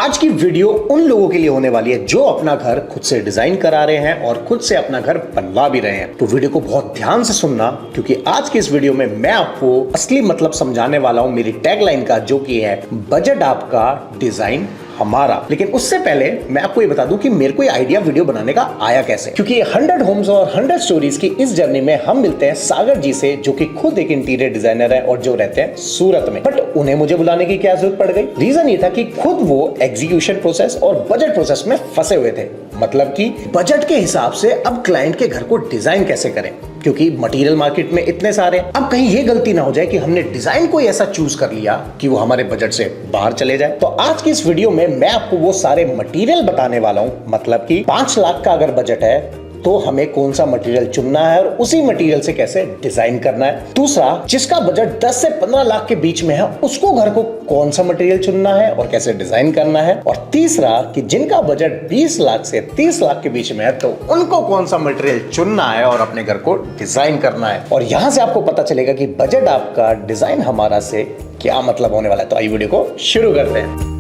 आज की वीडियो उन लोगों के लिए होने वाली है जो अपना घर खुद से डिजाइन करा रहे हैं और खुद से अपना घर बनवा भी रहे हैं। तो वीडियो को बहुत ध्यान से सुनना, क्योंकि आज की इस वीडियो में मैं आपको असली मतलब समझाने वाला हूं मेरी टैगलाइन का, जो कि है बजट आपका, डिजाइन हमारा। लेकिन उससे पहले मैं आपको ये बता दूं कि मेरे को ये आइडिया वीडियो बनाने का आया कैसे, क्योंकि 100 होम्स और 100 स्टोरीज की इस जर्नी में हम मिलते हैं सागर जी से, जो कि खुद एक इंटीरियर डिजाइनर है और जो रहते हैं सूरत में। बट उन्हें मुझे बुलाने की क्या जरूरत पड़ गई? रीजन ये था कि खुद वो एग्जीक्यूशन प्रोसेस और बजट प्रोसेस में फंसे हुए थे। मतलब कि बजट के हिसाब से अब क्लाइंट के घर को डिजाइन कैसे करें, क्योंकि मटेरियल मार्केट में इतने सारे। अब कहीं ये गलती ना हो जाए कि हमने डिजाइन को ऐसा चूज कर लिया कि वो हमारे बजट से बाहर चले जाए। तो आज की इस वीडियो में मैं आपको वो सारे मटेरियल बताने वाला हूं। मतलब कि 5 लाख का अगर बजट है तो हमें कौन सा मटेरियल चुनना है और उसी मटेरियल से कैसे डिजाइन करना है। दूसरा, जिसका बजट 10 से 15 लाख के बीच में है, उसको घर को कौन सा मटेरियल चुनना है और कैसे डिजाइन करना है। और तीसरा, कि जिनका बजट 20 लाख से 30 लाख के बीच में है, तो उनको कौन सा मटेरियल चुनना है और अपने घर को डिजाइन करना है। और यहां से आपको पता चलेगा कि बजट आपका, डिजाइन हमारा से क्या मतलब होने वाला है। तो आइए वीडियो को शुरू करते हैं।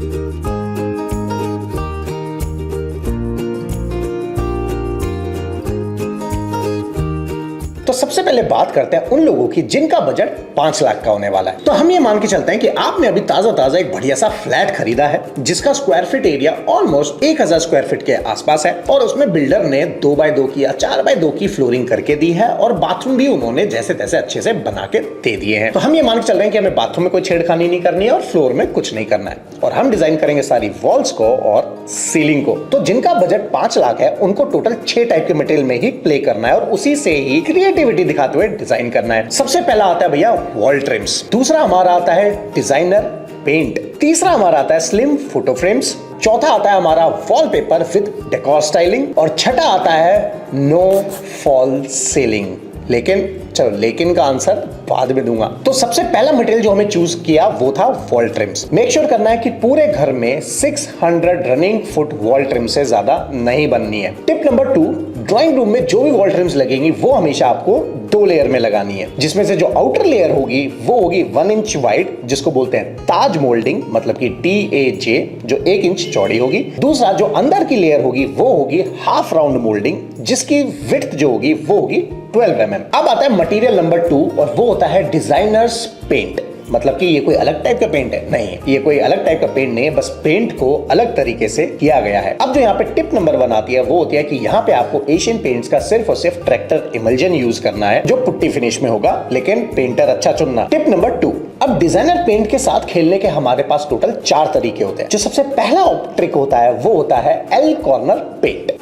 तो सबसे पहले बात करते हैं उन लोगों की जिनका बजट 5 लाख का होने वाला है। तो हम ये मान के चलते हैं कि आपने अभी ताजा एक बढ़िया सा फ्लैट खरीदा है, जिसका square feet area almost 1000 square feet के आसपास है, और उसमें बिल्डर ने 2x2 की या 4x2 की फ्लोरिंग करके दी है, और बाथरूम भी उन्होंने जैसे तैसे अच्छे से बना के दे दिए हैं। तो हम ये मान के चल रहे हैं कि हमें बाथरूम में कोई छेड़खानी नहीं करनी है और फ्लोर में कुछ नहीं करना है, और हम डिजाइन करेंगे सारी वॉल्स को और सीलिंग को। तो जिनका बजट 5 लाख है, उनको टोटल 6 टाइप के मटेरियल में ही प्ले करना है और उसी से ही क्रिएटिविटी दिखाते हुए डिजाइन करना है। सबसे पहला आता है भैया वॉल ट्रिम्स, दूसरा हमारा आता है डिजाइनर पेंट, तीसरा हमारा आता है स्लिम फोटो फ्रेम्स, चौथा आता है हमारा वॉलपेपर विद डेकोर स्टाइलिंग, और छठा आता है नो फॉल सीलिंग। लेकिन का आंसर बाद में दूंगा। तो सबसे पहला मटेरियल जो हमें चूज किया वो था वॉल ट्रिम्स। मेक श्योर करना है कि पूरे घर में 600 रनिंग फुट वॉल ट्रिम से ज्यादा नहीं बननी है। टिप नंबर 2, ड्राइंग रूम में जो भी वॉल ट्रिम्स लगेंगी वो हमेशा आपको 2 लेयर में लगानी है, जिसमें से जो आउटर लेयर होगी वो होगी 1 इंच वाइड, जिसको बोलते हैं ताज मोल्डिंग, मतलब कि TAJ, जो 1 इंच चौड़ी होगी। दूसरा, जो अंदर की लेयर होगी वो होगी हाफ राउंड मोल्डिंग, जिसकी विड्थ जो होगी वो होगी 12 mm। अब आता है मटेरियल नंबर 2, और वो होता है डिजाइनर्स पेंट। मतलब कि ये कोई अलग टाइप का पेंट है? नहीं, ये कोई अलग टाइप का पेंट नहीं है, बस पेंट को अलग तरीके से किया गया है। अब जो यहाँ पे टिप नंबर 1 आती है वो होती है कि यहाँ पे आपको एशियन पेंट्स का सिर्फ और सिर्फ ट्रैक्टर इमल्जन यूज करना है, जो पुट्टी फिनिश में होगा, लेकिन पेंटर अच्छा चुनना। टिप नंबर 2, अब डिजाइनर पेंट के साथ खेलने के हमारे पास टोटल 4 तरीके होते हैं। जो सबसे पहला ट्रिक होता है वो होता है L corner paint.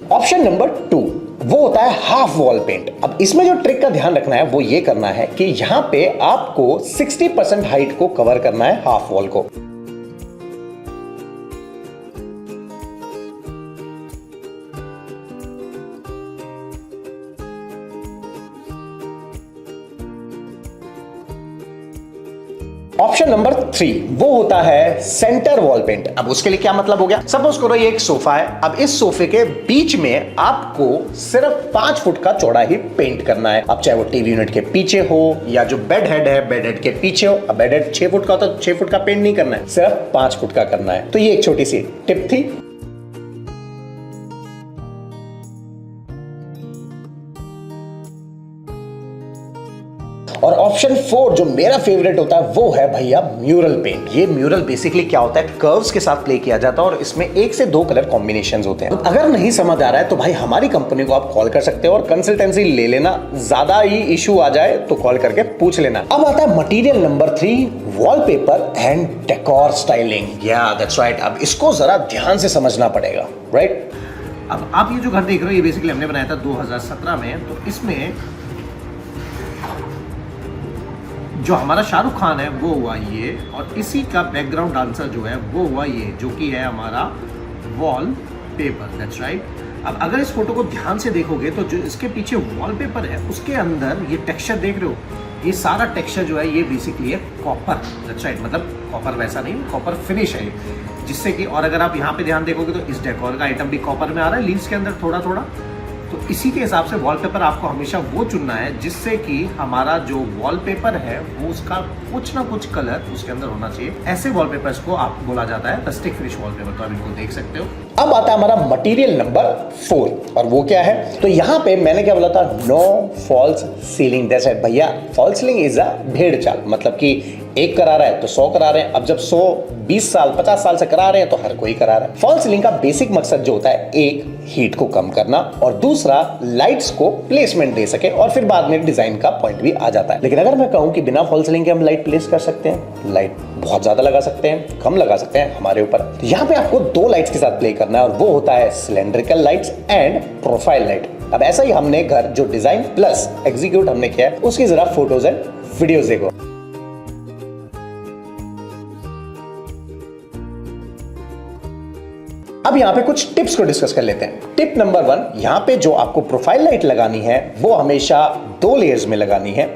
Option number 2, वो होता है हाफ वॉल पेंट। अब इसमें जो ट्रिक का ध्यान रखना है वो ये करना है कि यहां पे आपको 60% हाइट को कवर करना है, हाफ वॉल को। ऑप्शन नंबर 3, वो होता है सेंटर वॉल पेंट। अब उसके लिए क्या मतलब हो गया? सपोज करो ये एक सोफा है, अब इस सोफे के बीच में आपको सिर्फ 5 फुट का चौड़ा ही पेंट करना है। अब चाहे वो टीवी यूनिट के पीछे हो या जो बेड हेड है, बेड हेड के पीछे हो। अब बेड हेड 6 फुट का होता है, 6 फुट का पेंट नहीं करना है, सिर्फ 5 फुट का करना है। तो ये एक छोटी सी टिप थी। और ऑप्शन 4 जो मेरा फेवरेट होता है वो है भैया म्यूरल पेंट। ये म्यूरल बेसिकली क्या होता है, कर्व्स के साथ प्ले किया जाता है और इसमें 1 से 2 कलर कॉम्बिनेशंस होते हैं। अगर नहीं समझ आ रहा है तो भाई हमारी कंपनी को आप कॉल कर सकते हो और कंसल्टेंसी ले लेना। ज्यादा ही इशू आ जाए तो कॉल करके पूछ लेना। अब आता है material number 3, wallpaper and decor styling. या दैट्स राइट। अब इसको जरा ध्यान से समझना पड़ेगा, राइट? अब आप ये जो घर देख रहे हो ये बेसिकली हमने बनाया था 2017 में। तो इसमें जो हमारा शाहरुख खान है वो हुआ ये, और इसी का बैकग्राउंड डांसर जो है वो हुआ ये, जो कि है हमारा वॉल पेपर। That's right. अब अगर इस फोटो को ध्यान से देखोगे तो जो इसके पीछे वॉलपेपर है उसके अंदर ये टेक्सचर देख रहे हो, ये सारा टेक्सचर जो है ये बेसिकली है कॉपर। That's right. मतलब कॉपर वैसा नहीं, कॉपर फिनिश है, जिससे कि, और अगर आप यहाँ पे ध्यान देखोगे तो इस डेकोर का आइटम भी कॉपर में आ रहा है लीव्स के अंदर थोड़ा थोड़ा। तो इसी के हिसाब से वॉलपेपर आपको हमेशा वो चुनना है जिससे कि हमारा जो वॉलपेपर है वो उसका कुछ ना कुछ कलर उसके अंदर होना चाहिए। ऐसे वॉलपेपर्स को आप बोला जाता है स्टिक फिनिश वॉलपेपर। तो आप इनको देख सकते हो। अब आता है हमारा मटेरियल नंबर 4 और वो क्या है, तो यहाँ पे मैंने क्या बोला था, no false ceiling. That's it भैया, फॉल्स सीलिंग इज अ भेड़ चाल। मतलब कि एक करा रहा है तो 100 करा रहे हैं। अब जब 100 20 साल 50 साल से करा रहे हैं तो हर कोई करा रहा है। फॉल्स सीलिंग का बेसिक मकसद जो होता है, एक हीट को कम करना और दूसरा लाइट्स को प्लेसमेंट दे सके, और फिर बाद में डिजाइन का पॉइंट भी आ जाता है। लेकिन अगर मैं कहूं कि बिना फॉल्स सीलिंग के हम लाइट प्लेस कर सकते हैं, लाइट बहुत ज्यादा लगा सकते हैं, कम लगा सकते हैं, हमारे ऊपर। तो यहाँ पे आपको 2 लाइट्स के साथ प्ले करना है और वो होता है cylindrical lights and profile light. अब ऐसा ही हमने घर जो डिजाइन प्लस एग्जीक्यूट हमने किया है उसकी जरा फोटोज एंड वीडियोस देखो। अब यहाँ पे कुछ टिप्स को डिस्कस कर लेते हैं। टिप नंबर 1, यहाँ पे जो आपको प्रोफाइल लाइट लगानी है वो हमेशा 2 लेयर्स में लगानी है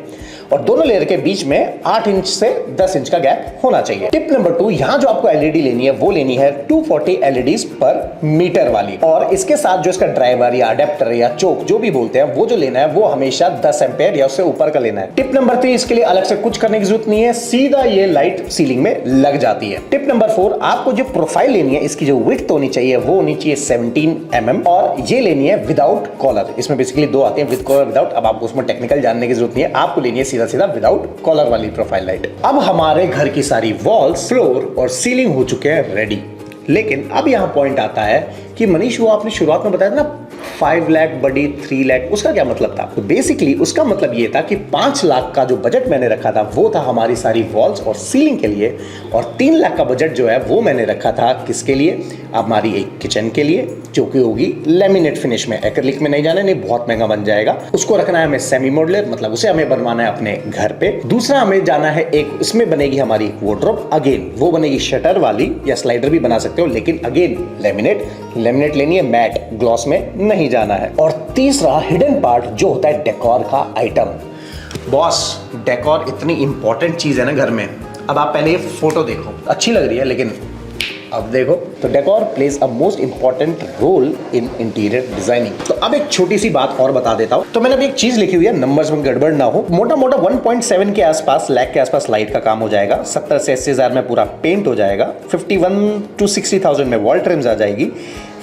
और दोनों लेयर के बीच में 8 इंच से 10 इंच का गैप होना चाहिए। टिप नंबर 2, यहाँ जो आपको एलईडी लेनी है वो लेनी है 240 एलईडीज पर मीटर वाली, और इसके साथ जो इसका ड्राइवर या अडेप्टर या चोक जो भी बोलते हैं वो जो लेना है वो हमेशा 10 एम्पेयर या उससे ऊपर का लेना है। टिप नंबर 3, इसके लिए अलग से कुछ करने की जरूरत नहीं है, सीधा ये लाइट सीलिंग में लग जाती है। टिप नंबर 4, आपको जो प्रोफाइल लेनी है इसकी जो विड्थ होनी चाहिए वो होनी चाहिए 17 mm और ये लेनी है विदाउट कॉलर। इसमें बेसिकली 2 आते हैं, विद कॉलर विदाउट। अब आपको उसमें टेक्निकल जानने की जरूरत नहीं है, आपको लेनी है सीधा विदाउट कॉलर वाली प्रोफाइल लाइट। अब हमारे घर की सारी वॉल्स, फ्लोर और सीलिंग हो चुके हैं रेडी। लेकिन अब यहां पॉइंट आता है कि मनीष, वो आपने शुरुआत में बताया था ना 5 लाख बड़ी 3 लाख, उसका क्या मतलब था? तो बेसिकली उसका मतलब ये था कि 5 लाख का जो बजट मैंने रखा था वो था हमारी सारी वॉल्स और सीलिंग के लिए, और 3 लाख का बजट जो है वो मैंने रखा था किसके लिए? हमारी एक किचन के लिए जो कि होगी लेमिनेट फिनिश में, एक्रिलिक में नहीं जाना, नहीं बहुत महंगा बन जाएगा। उसको रखना है हमें सेमी मॉड्यूलर, मतलब उसे हमें बनवाना है अपने घर पे। दूसरा हमें जाना है एक, इसमें बनेगी हमारी वार्डरोब, अगेन वो बनेगी शटर वाली या स्लाइडर भी बना सकते हो, लेकिन अगेन लेमिनेट लेनी है, मैट ग्लॉस में नहीं जाना है। और तीसरा हिडन पार्ट जो होता है डेकोर का आइटम। बॉस, डेकोर इतनी इंपॉर्टेंट चीज है ना घर में। अब आप पहले ये फोटो देखो, अच्छी लग रही है लेकिन अब देखो, तो decor plays a most important role in interior designing. तो अब एक छोटी सी बात और बता देता हूं। तो मैंने अभी एक चीज लिखी हुई है, नंबर्स में गड़बड़ ना हो। मोटा 1.7 के आसपास, लाख के आसपास लाइट का काम हो जाएगा। 70 से 80 हजार में पूरा पेंट हो जाएगा। 51 to 60,000 में वॉल ट्रिम्स आ जाएगी।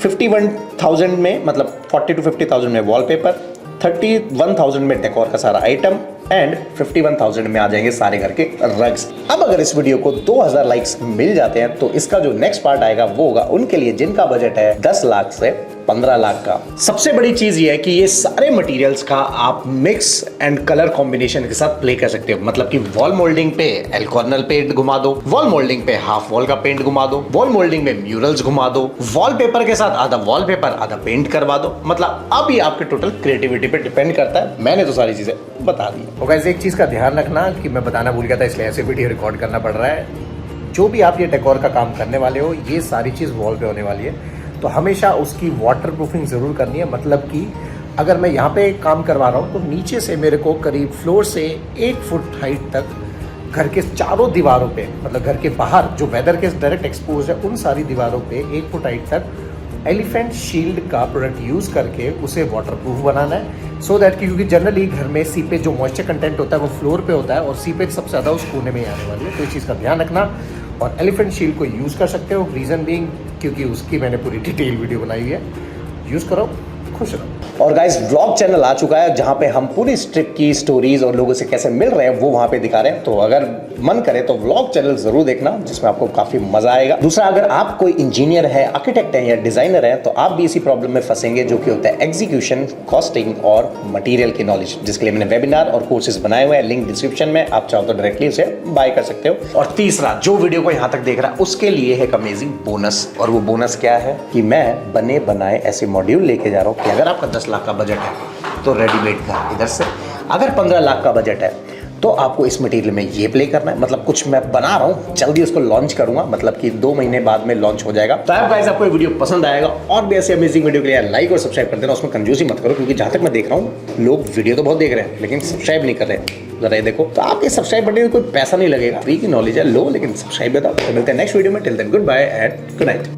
51,000 में, मतलब 40 to 50,000 में वॉलपेपर। 31,000 में डेकोर का सारा आइटम एंड 51,000 में आ जाएंगे सारे घर के रग्स। अब अगर इस वीडियो को 2000 लाइक्स मिल जाते हैं तो इसका जो नेक्स्ट पार्ट आएगा वो होगा उनके लिए जिनका बजट है 10 लाख से 15 लाख का। सबसे बड़ी चीज ये है कि ये सारे मटेरियल्स का आप मिक्स एंड कलर कॉम्बिनेशन के साथ प्ले कर सकते हो। मतलब कि वॉल मोल्डिंग पे एल्कोर्नल पेंट घुमा दो, वॉल मोल्डिंग पे हाफ वॉल का पेंट घुमा दो, वॉल मोल्डिंग में म्यूरल्स घुमा दो, वॉलपेपर के साथ आधा वॉलपेपर आधा पेंट करवा दो। मतलब अब ये आपके टोटल क्रिएटिविटी पे डिपेंड करता है। मैंने तो सारी चीजें बता दी। और वैसे एक चीज का ध्यान रखना कि मैं बताना भूल गया था, इसलिए ऐसे वीडियो रिकॉर्ड करना पड़ रहा है। जो भी आप ये डेकोर का काम करने वाले हो, ये सारी चीज वॉल पे होने वाली है, तो हमेशा उसकी वाटर प्रूफिंग जरूर करनी है। मतलब कि अगर मैं यहाँ पे काम करवा रहा हूँ तो नीचे से मेरे को करीब फ्लोर से 1 फुट हाइट तक घर के चारों दीवारों पे, मतलब घर के बाहर जो वेदर के डायरेक्ट एक्सपोज है उन सारी दीवारों पे 1 फुट हाइट तक एलिफेंट शील्ड का प्रोडक्ट यूज़ करके उसे वाटर प्रूफ बनाना है। सो दैट कि क्योंकि जनरली घर में सीपेज जो मॉइस्चर कंटेंट होता है वो फ्लोर पे होता है और सीपेज सबसे ज़्यादा उस कोने में ही आने वाली है, तो इस चीज़ का ध्यान रखना। और एलिफेंट शील्ड को यूज़ कर सकते हो, रीज़न बीइंग क्योंकि उसकी मैंने पूरी डिटेल वीडियो बनाई हुई है। यूज़ करो, खुश रहो। और गाइस, व्लॉग चैनल आ चुका है जहां पे हम पूरी स्ट्रिप की स्टोरीज और लोगों से कैसे मिल रहे हैं वो वहां पे दिखा रहे हैं। तो अगर मन करे तो व्लॉग चैनल जरूर देखना, जिसमें आपको काफी मजा आएगा। दूसरा, अगर आप कोई इंजीनियर है, आर्किटेक्ट है या डिजाइनर है तो आप भी इसी प्रॉब्लम में फंसेंगे, जो कि होता है एग्जीक्यूशन, कॉस्टिंग और मटीरियल की नॉलेज, जिसके लिए मैंने वेबिनार और कोर्सेज बनाए हुए हैं। लिंक डिस्क्रिप्शन में, आप चाहो तो डायरेक्टली उसे बाय कर सकते हो। और तीसरा, जो वीडियो को यहाँ तक देख रहा है उसके लिए है एक अमेजिंग बोनस। और वो बोनस क्या है कि मैं बने बनाए ऐसे मॉड्यूल लेके जा रहा हूँ कि अगर आपका 10 लाख का बजट है तो रेडीमेड का इधर से, अगर 15 लाख का बजट है तो आपको इस मटेरियल में ये प्ले करना है। मतलब कुछ मैं बना रहा हूँ, जल्दी उसको लॉन्च करूंगा, मतलब कि 2 महीने बाद में लॉन्च हो जाएगा। तो आप गाइस, आपको ये वीडियो पसंद आएगा और भी ऐसे अमेजिंग वीडियो के लिए लाइक और सब्सक्राइब कर देना। उसमें कंजूसी मत करो, क्योंकि जहां तक मैं देख रहा हूँ लोग वीडियो तो बहुत देख रहे हैं लेकिन सब्सक्राइब नहीं कर रहे हैं। जरा ये देखो, तो आप ये सब्सक्राइब करने में कोई पैसा नहीं लगेगा, फ्री की नॉलेज है, लो, लेकिन सब्सक्राइब बताओ। तो मिलते हैं नेक्स्ट वीडियो में। Till then goodbye and good night.